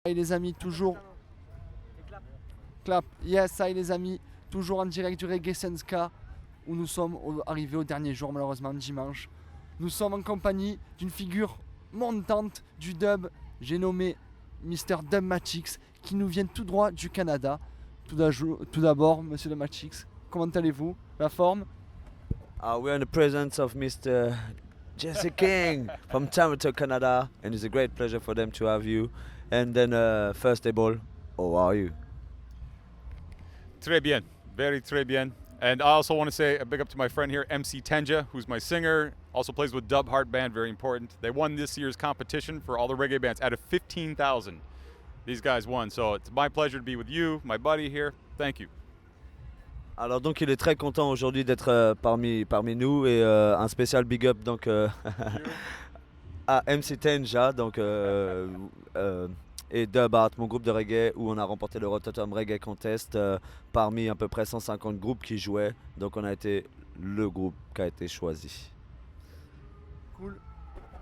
Et les amis, toujours clap. Yes, ça les amis, toujours en direct du Reggae Senska où nous sommes arrivés au dernier jour, malheureusement dimanche. Nous sommes en compagnie d'une figure montante du dub, j'ai nommé Mister Dub Matix, qui nous vient tout droit du Canada. Tout d'abord, monsieur Dub Matix, comment allez-vous? La forme? We're in the presence of Mr. Jesse King from Toronto, Canada, and it's a great pleasure for them to have you. And then, first of all, how are you? Très bien, very très bien. And I also want to say a big up to my friend here, MC Tenja, who's my singer, also plays with Dub Heart Band, very important. They won this year's competition for all the reggae bands out of 15,000. These guys won, so it's my pleasure to be with you, my buddy here. Thank you. Alors donc il est très content aujourd'hui d'être parmi nous et un spécial big up donc à MC Tenja donc et Dub Art, mon groupe de reggae où on a remporté le Rototom Reggae Contest parmi à peu près 150 groupes qui jouaient. Donc on a été le groupe qui a été choisi. Cool.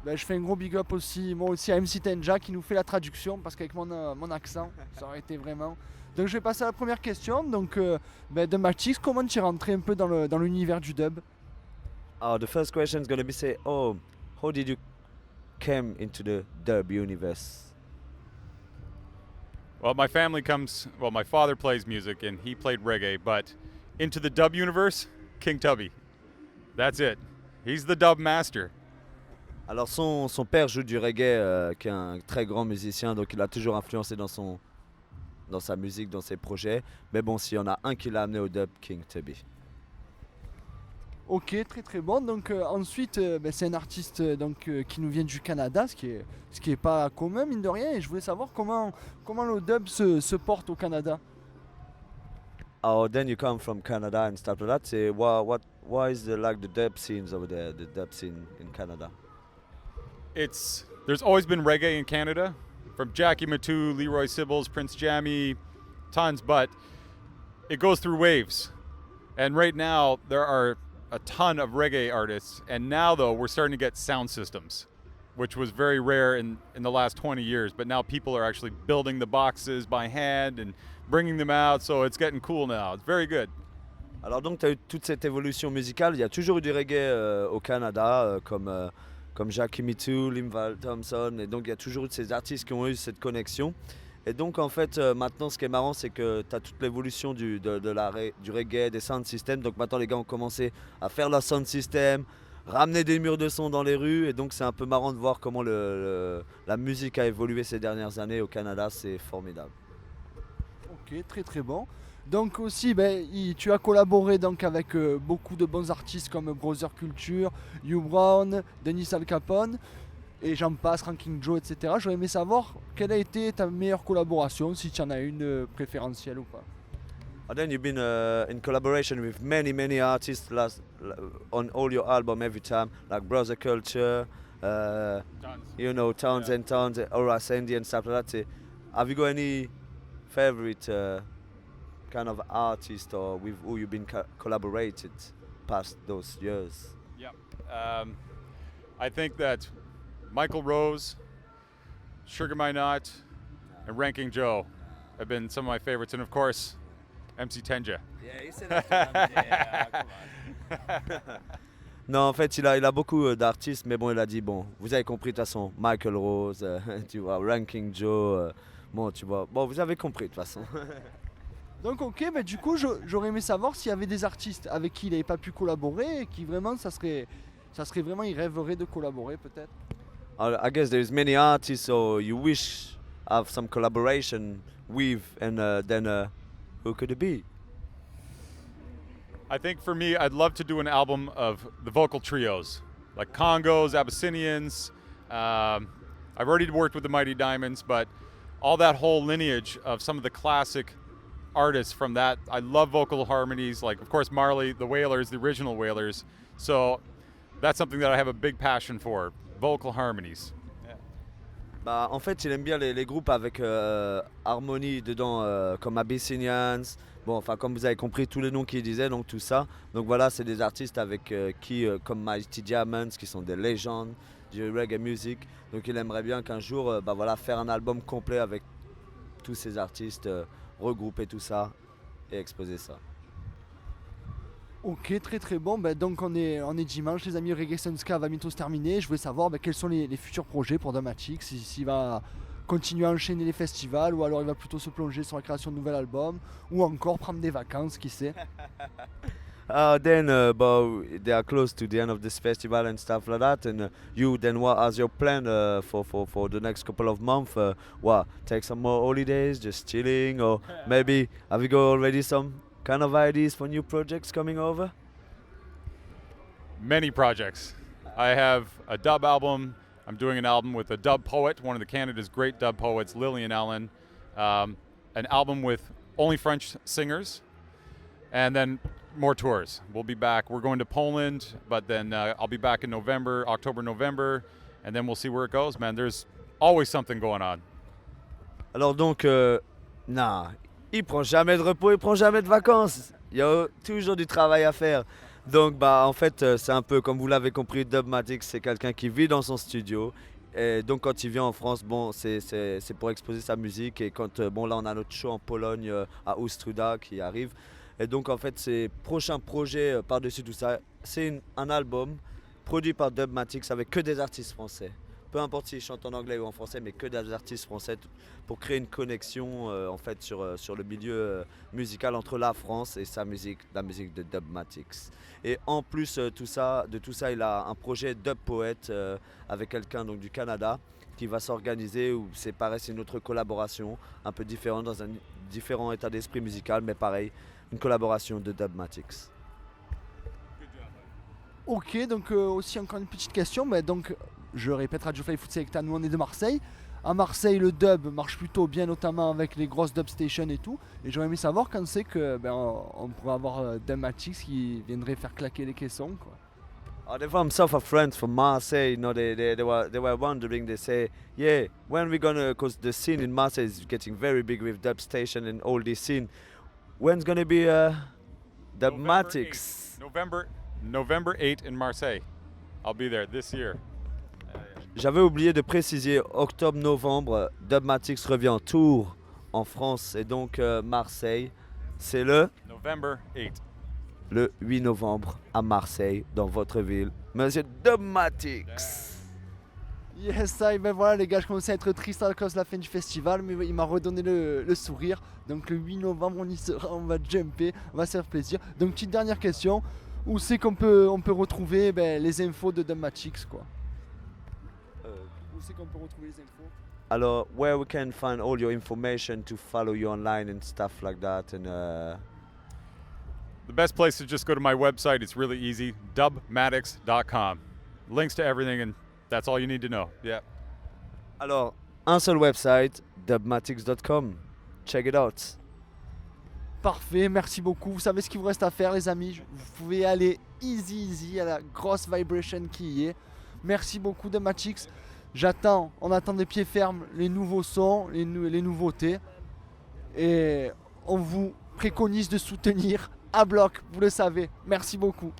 Ben, je fais un gros big up aussi, moi aussi à MC Tenja qui nous fait la traduction parce qu'avec mon accent, ça aurait été vraiment. Donc je vais passer à la première question. Donc Dub Matix, comment tu es rentré un peu dans l'univers du dub? The first question is going to be say, how did you came into the dub universe? Well, my father plays music and he played reggae, but into the dub universe, King Tubby. That's it. He's the dub master. Alors son père joue du reggae, qui est un très grand musicien, donc il a toujours influencé dans sa musique, dans ses projets. Mais bon, s'il y en a un qui l'a amené au dub, King Tubby. Ok, très très bon. Donc ensuite, c'est un artiste qui nous vient du Canada, ce qui est pas commun mine de rien. Et je voulais savoir comment le dub se porte au Canada. Oh, then you come from Canada and stuff like that. Say, why is the dub scenes over there, the dub scene in Canada? There's always been reggae in Canada, from Jackie Matu, Leroy Sibbles, Prince Jammy, tons, but it goes through waves. And right now there are a ton of reggae artists, and now though we're starting to get sound systems, which was very rare in the last 20 years, but now people are actually building the boxes by hand and bringing them out, so it's getting cool now. It's very good. Alors donc tu as eu toute cette évolution musicale, il y a toujours eu du reggae au Canada, comme Jackie Mitu, Limval Thompson, et donc il y a toujours eu ces artistes qui ont eu cette connexion. Et donc en fait maintenant ce qui est marrant c'est que tu as toute l'évolution du reggae, des sound systems, donc maintenant les gars ont commencé à faire leur sound system, ramener des murs de son dans les rues, et donc c'est un peu marrant de voir comment la musique a évolué ces dernières années au Canada, c'est formidable. Ok, très très bon. Donc aussi, tu as collaboré donc avec beaucoup de bons artistes comme Brother Culture, Hugh Brown, Dennis Al Capone, et j'en passe, Ranking Joe, etc. J'aurais aimé savoir quelle a été ta meilleure collaboration, si tu en as une préférentielle ou pas. And then you've been in collaboration with many artists on all your album every time, like Brother Culture, tons and tons, Aura Sandy and stuff like that. Have you got any favorite kind of artist or with who you've been collaborated past those years? Yeah, I think that Michael Rose, Sugar My Nut, and Ranking Joe have been some of my favorites, and of course, MC Tenja. Yeah, he said that. Yeah, come on. Non, en fait, il a beaucoup d'artistes, mais bon, il a dit, vous avez compris de toute façon, Michael Rose, tu vois, Ranking Joe, tu vois, vous avez compris de toute façon. Donc ok, du coup j'aurais aimé savoir s'il y avait des artistes avec qui il n'avait pas pu collaborer et qui vraiment ça serait vraiment, il rêverait de collaborer peut-être. I guess there's many artists so you wish have some collaboration with, and then who could it be? I think for me, I'd love to do an album of the vocal trios, like Congos, Abyssinians. I've already worked with the Mighty Diamonds, but all that whole lineage of some of the classic artists from that. I love vocal harmonies, like of course Marley, the Wailers, the original Wailers. So that's something that I have a big passion for, vocal harmonies. En fait, il aime bien les groupes avec harmonie dedans, comme Abyssinians. Comme vous avez compris, tous les noms qu'il disait, donc tout ça. Donc voilà, c'est des artistes avec comme Mighty Diamonds, qui sont des légendes du reggae music. Donc il aimerait bien qu'un jour, faire un album complet avec tous ces artistes, regrouper tout ça et exposer ça. Ok, très très bon. Ben, donc on est dimanche, les amis. Reggae Sunska va bientôt se terminer. Je voulais savoir quels sont les futurs projets pour Dubmatix. S'il va continuer à enchaîner les festivals ou alors il va plutôt se plonger sur la création de nouvel album ou encore prendre des vacances, qui sait. Then, but they are close to the end of this festival and stuff like that. And you, then, what is your plan for the next couple of months? What, take some more holidays, just chilling, or maybe have you got already some kind of ideas for new projects coming over? Many projects. I have a dub album. I'm doing an album with a dub poet, one of the Canada's great dub poets, Lillian Allen. An album with only French singers, and then more tours. We'll be back. We're going to Poland, but then I'll be back in October, November, and then we'll see where it goes, man. There's always something going on. Alors donc, non, il prend jamais de repos, il prend jamais de vacances. Il y a toujours du travail à faire. Donc en fait, c'est un peu comme vous l'avez compris, Dubmatix, c'est quelqu'un qui vit dans son studio. Et donc quand il vient en France, bon, c'est pour exposer sa musique. Et quand, bon, là on a notre show en Pologne, à Ostruda qui arrive. Et donc en fait, ces prochains projets par-dessus tout ça, c'est un album produit par Dubmatix avec que des artistes français. Peu importe s'ils chantent en anglais ou en français, mais que des artistes français pour créer une connexion en fait sur le milieu musical entre la France et sa musique, la musique de Dubmatix. Et en plus de tout ça, il a un projet Dub Poet avec quelqu'un donc du Canada qui va s'organiser, où c'est pareil, c'est une autre collaboration un peu différente dans un différent état d'esprit musical, mais pareil, une collaboration de Dubmatix. Ok, donc aussi encore une petite question. Donc je répète, Radio Fly Foot Selecta, nous on est de Marseille. À Marseille, le dub marche plutôt bien, notamment avec les grosses dub stations et tout. Et j'aurais aimé savoir quand c'est que on pourrait avoir Dubmatix qui viendrait faire claquer les caissons, quoi. Oh, they're from south of France, from Marseille. You know, they were wondering. They say, yeah, when we gonna? Because the scene in Marseille is getting very big with dub station and all this scene. When's gonna be Dubmatix? November 8 in Marseille. I'll be there this year. J'avais oublié de préciser, octobre-novembre, Dubmatix revient en tour en France et donc Marseille, c'est November 8. Le 8 novembre à Marseille, dans votre ville. Monsieur Dubmatix. Yes, ça, et ben voilà les gars, je commençais à être triste à cause de la fin du festival, mais il m'a redonné le sourire. Donc le 8 novembre, on y sera, on va jumper, on va se faire plaisir. Donc petite dernière question, où c'est qu'on peut retrouver les infos de Dubmatix, quoi? Où c'est qu'on peut retrouver les infos? Alors, where we can find all your information to follow you online and stuff like that, and The best place to just go to my website. It's really easy, dubmatix.com. Links to everything, and that's all you need to know. Yeah. Alors, un seul website, dubmatix.com. Check it out. Parfait, merci beaucoup. Vous savez ce qu'il vous reste à faire, les amis. Vous pouvez aller easy à la grosse vibration qui y est. Merci beaucoup Dubmatix. On attend des pieds fermes les nouveaux sons, les nouveautés. Et on vous préconise de soutenir à bloc, vous le savez. Merci beaucoup.